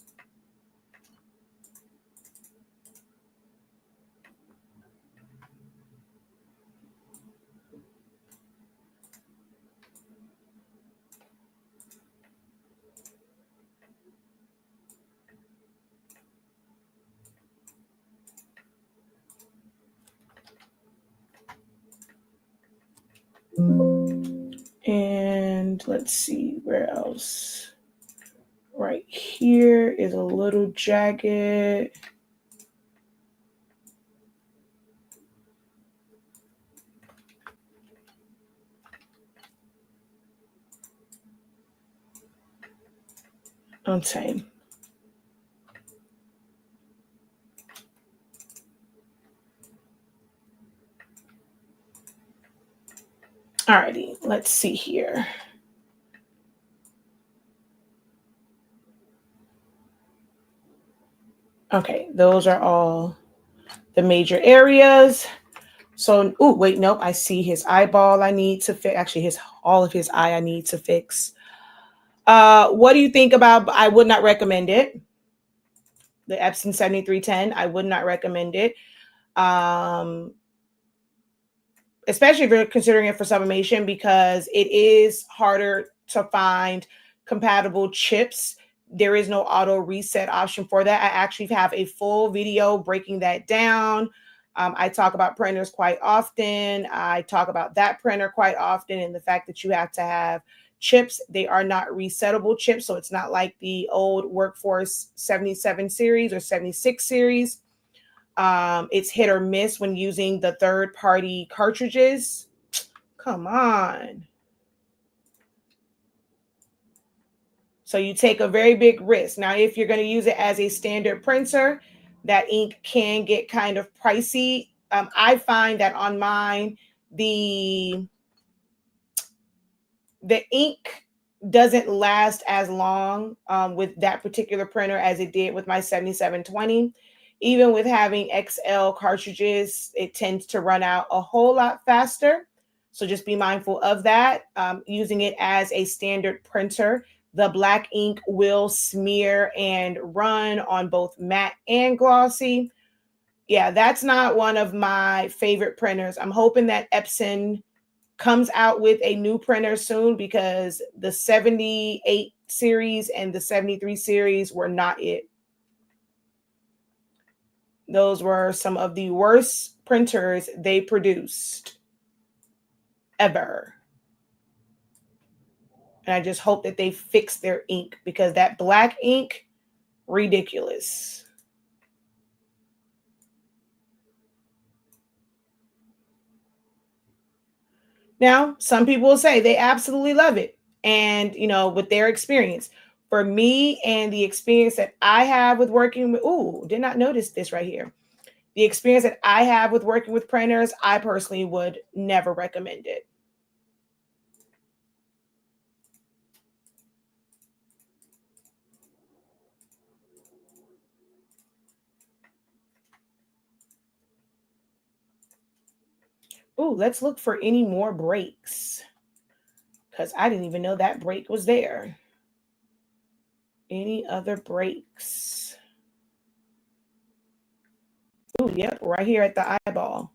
And let's see where else. Right here is a little jagged. Okay. Alrighty, let's see here. Okay, those are all the major areas. So, oh, wait, nope. I see his eyeball I need to fix. Actually, all of his eye I need to fix. What do you think about, I would not recommend it. The Epson 7310, I would not recommend it. Especially if you're considering it for sublimation, because it is harder to find compatible chips. There is no auto reset option for that. I actually have a full video breaking that down. I talk about printers quite often. I talk about that printer quite often, and the fact that you have to have chips. They are not resettable chips, so it's not like the old Workforce 77 series or 76 series. It's hit or miss when using the third-party cartridges. Come on. So you take a very big risk. Now, if you're going to use it as a standard printer, that ink can get kind of pricey. I find that on mine, the ink doesn't last as long with that particular printer as it did with my 7720. Even with having XL cartridges, it tends to run out a whole lot faster. So just be mindful of that. Using it as a standard printer, the black ink will smear and run on both matte and glossy. Yeah, that's not one of my favorite printers. I'm hoping that Epson comes out with a new printer soon, because the 78 series and the 73 series were not it. Those were some of the worst printers they produced ever. And I just hope that they fix their ink, because that black ink, ridiculous. Now, some people will say they absolutely love it. And, with their experience. For me and the experience that I have with working with, did not notice this right here. The experience that I have with working with printers, I personally would never recommend it. Let's look for any more breaks, because I didn't even know that break was there. Any other breaks? Yep, right here at the eyeball.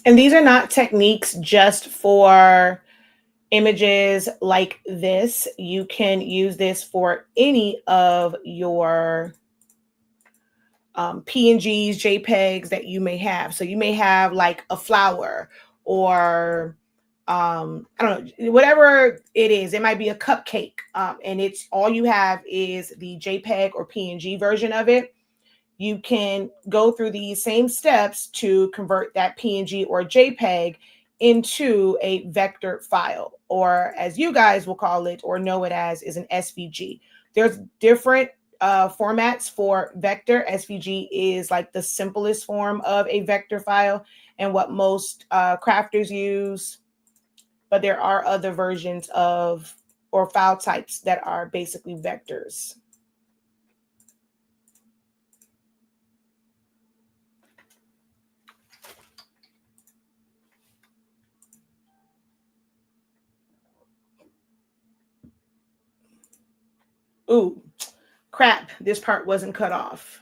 And these are not techniques just for images like this. You can use this for any of your PNGs, JPEGs that you may have. So you may have like a flower or I don't know, whatever it is. It might be a cupcake, and it's all you have is the JPEG or PNG version of it. You can go through these same steps to convert that PNG or JPEG into a vector file, or as you guys will call it or know it as, is an SVG. There's different formats for vector. SVG is like the simplest form of a vector file and what most crafters use, but there are other versions of or file types that are basically vectors. Ooh, crap, this part wasn't cut off.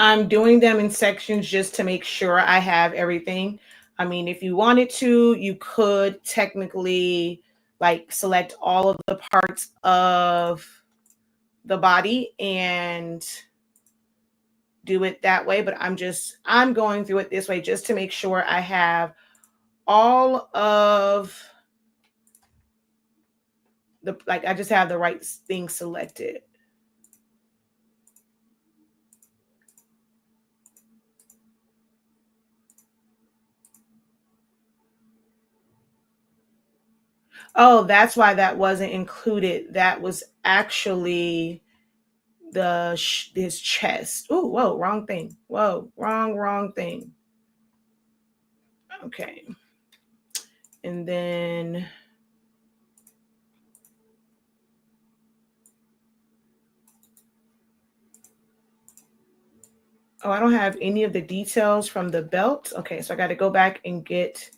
I'm doing them in sections just to make sure I have everything. I mean, if you wanted to, you could technically like select all of the parts of the body and do it that way. But I'm going through it this way just to make sure I have all of I just have the right thing selected. Oh, that's why that wasn't included. That was actually his chest. Oh, whoa, wrong thing. Whoa, wrong thing. Okay. And then I don't have any of the details from the belt. Okay, so I got to go back and get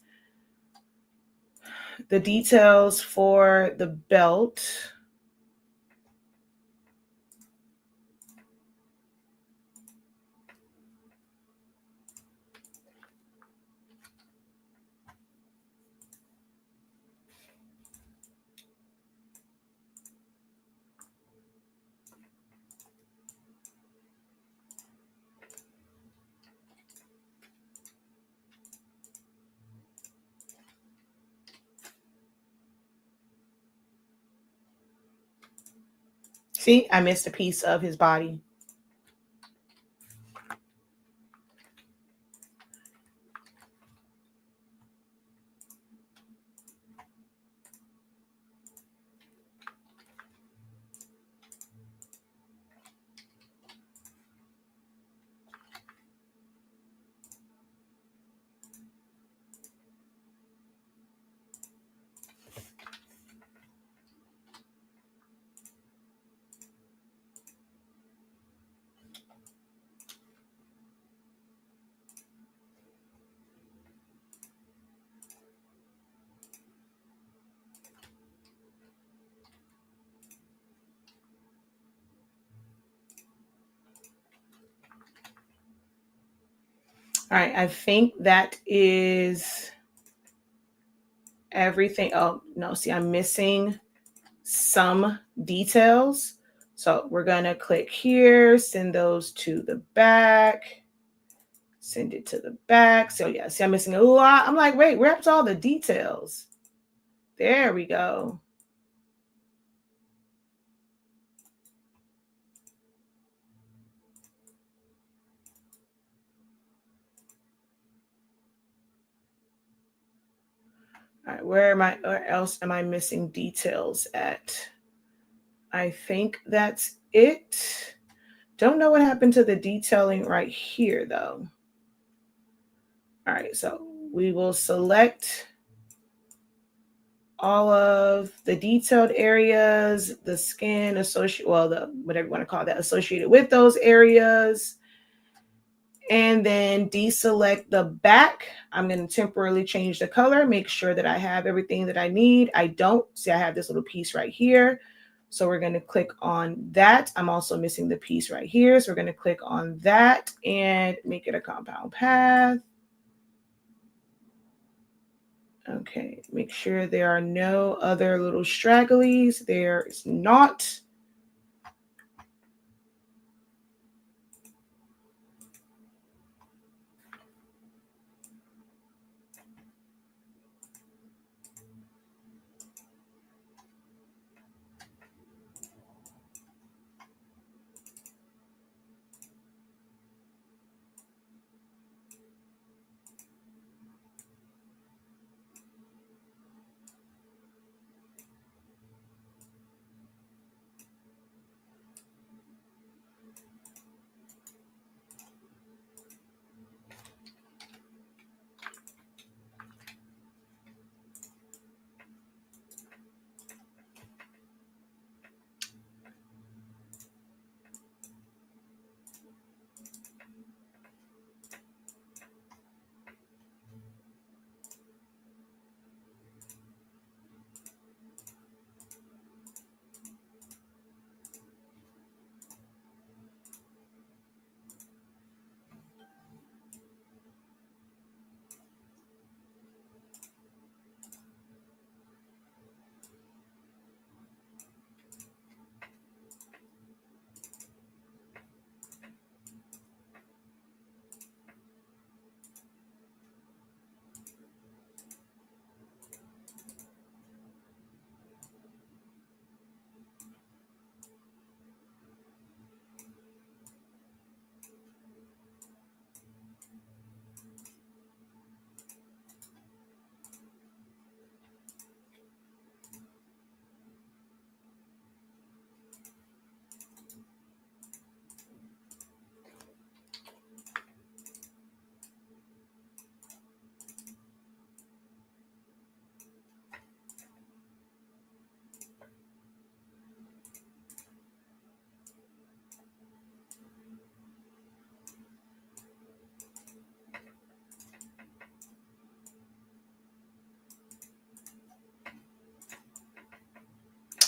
the details for the belt. See, I missed a piece of his body. All right, I think that is everything. Oh, no, see, I'm missing some details. So we're going to click here, send those to the back, send it to the back. So yeah, see, I'm missing a lot. I'm like, wait, where's all the details? There we go. All right, where else am I missing details at? I think that's it. Don't know what happened to the detailing right here though. All right, so we will select all of the detailed areas, the skin associated, well, the whatever you want to call that, associated with those areas. And then deselect the back. I'm going to temporarily change the color, make sure that I have everything that I need. I don't see I have this little piece right here. So we're going to click on that. I'm also missing the piece right here. So we're going to click on that and make it a compound path. Okay, make sure there are no other little stragglies. There is not.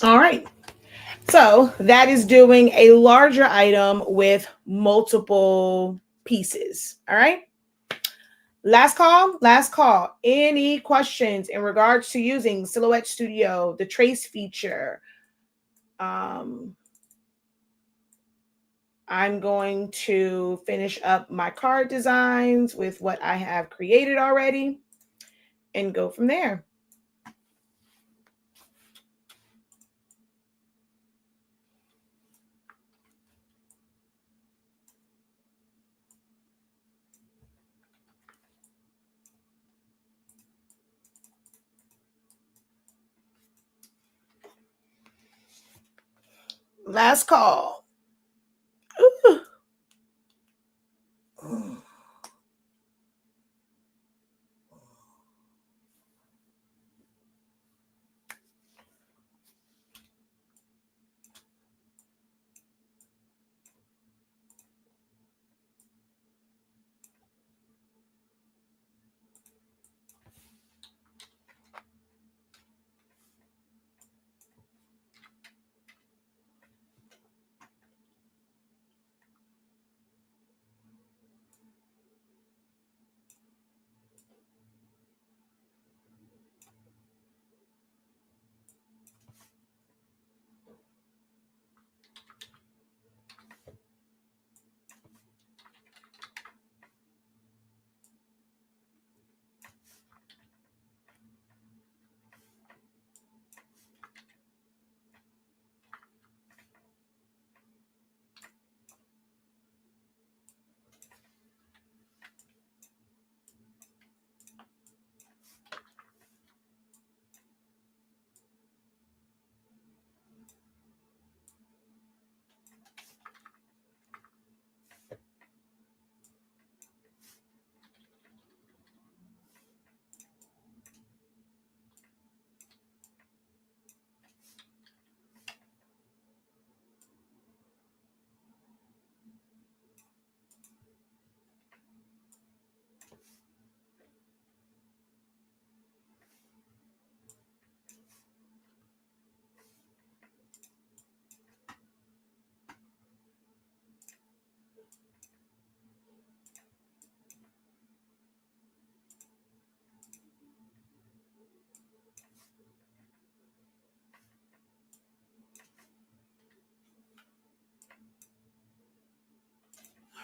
All right. So that is doing a larger item with multiple pieces. All right. Last call. Last call. Any questions in regards to using Silhouette Studio, the trace feature? I'm going to finish up my card designs with what I have created already and go from there. Last call. Ooh.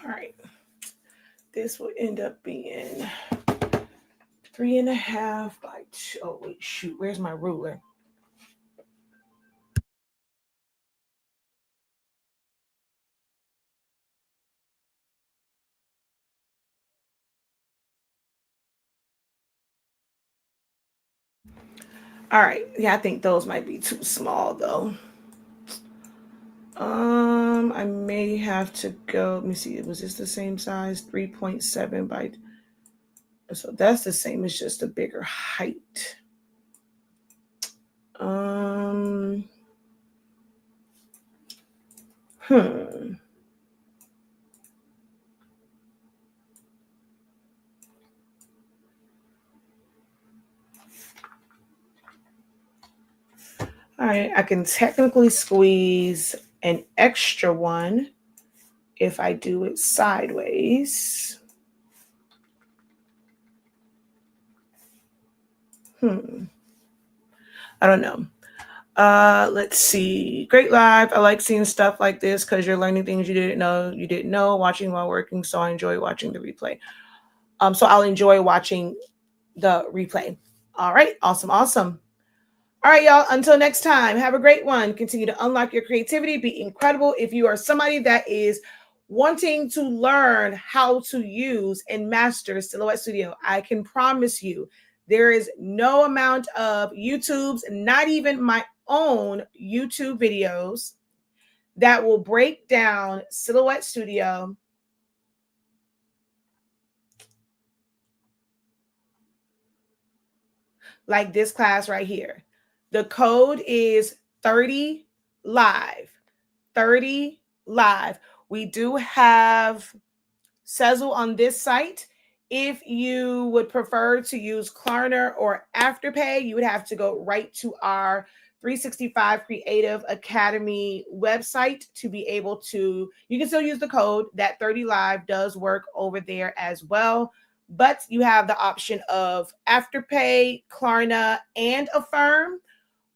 All right. This will end up being 3.5 by 2. Oh, wait, shoot. Where's my ruler? All right. Yeah, I think those might be too small though. I may have to go. Let me see. Was this the same size? 3.7 by. So that's the same. It's just a bigger height. Um. Hmm. All right. I can technically squeeze an extra one if I do it sideways. I don't know. Let's see. Great live. I like seeing stuff like this because you're learning things you didn't know, watching while working. So I enjoy watching the replay. So I'll enjoy watching the replay. All right. Awesome. Awesome. All right, y'all. Until next time, have a great one. Continue to unlock your creativity. Be incredible. If you are somebody that is wanting to learn how to use and master Silhouette Studio, I can promise you there is no amount of YouTube's, not even my own YouTube videos, that will break down Silhouette Studio like this class right here. The code is 30 live. 30 live. We do have Sezzle on this site. If you would prefer to use Klarna or Afterpay, you would have to go right to our 365 Creative Academy website to be able to, you can still use the code. That 30 Live does work over there as well. But you have the option of Afterpay, Klarna, and Affirm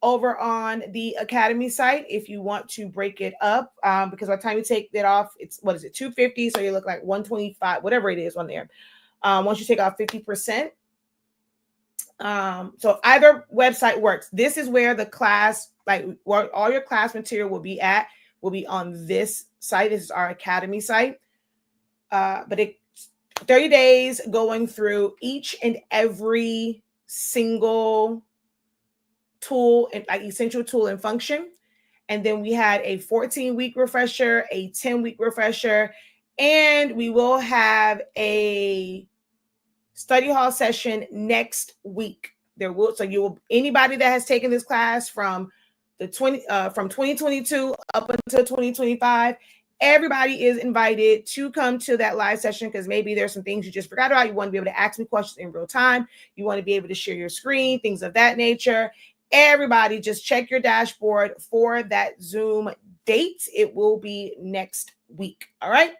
over on the Academy site if you want to break it up. Because by the time you take that off, it's, what is it, $250? So you look like $125, whatever it is on there. Once you take off 50%. So either website works. This is where the class, like where all your class material will be at, will be on this site. This is our Academy site. But it 30 days going through each and every single tool and like essential tool and function. And then we had a 14-week refresher, a 10-week refresher, and we will have a study hall session next week. There will, so you will, anybody that has taken this class from the 2022 up until 2025, everybody is invited to come to that live session, because maybe there's some things you just forgot about. You want to be able to ask me questions in real time. You want to be able to share your screen, things of that nature. Everybody just check your dashboard for that Zoom date. It will be next week. All right.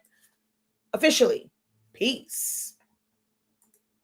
Officially. Peace.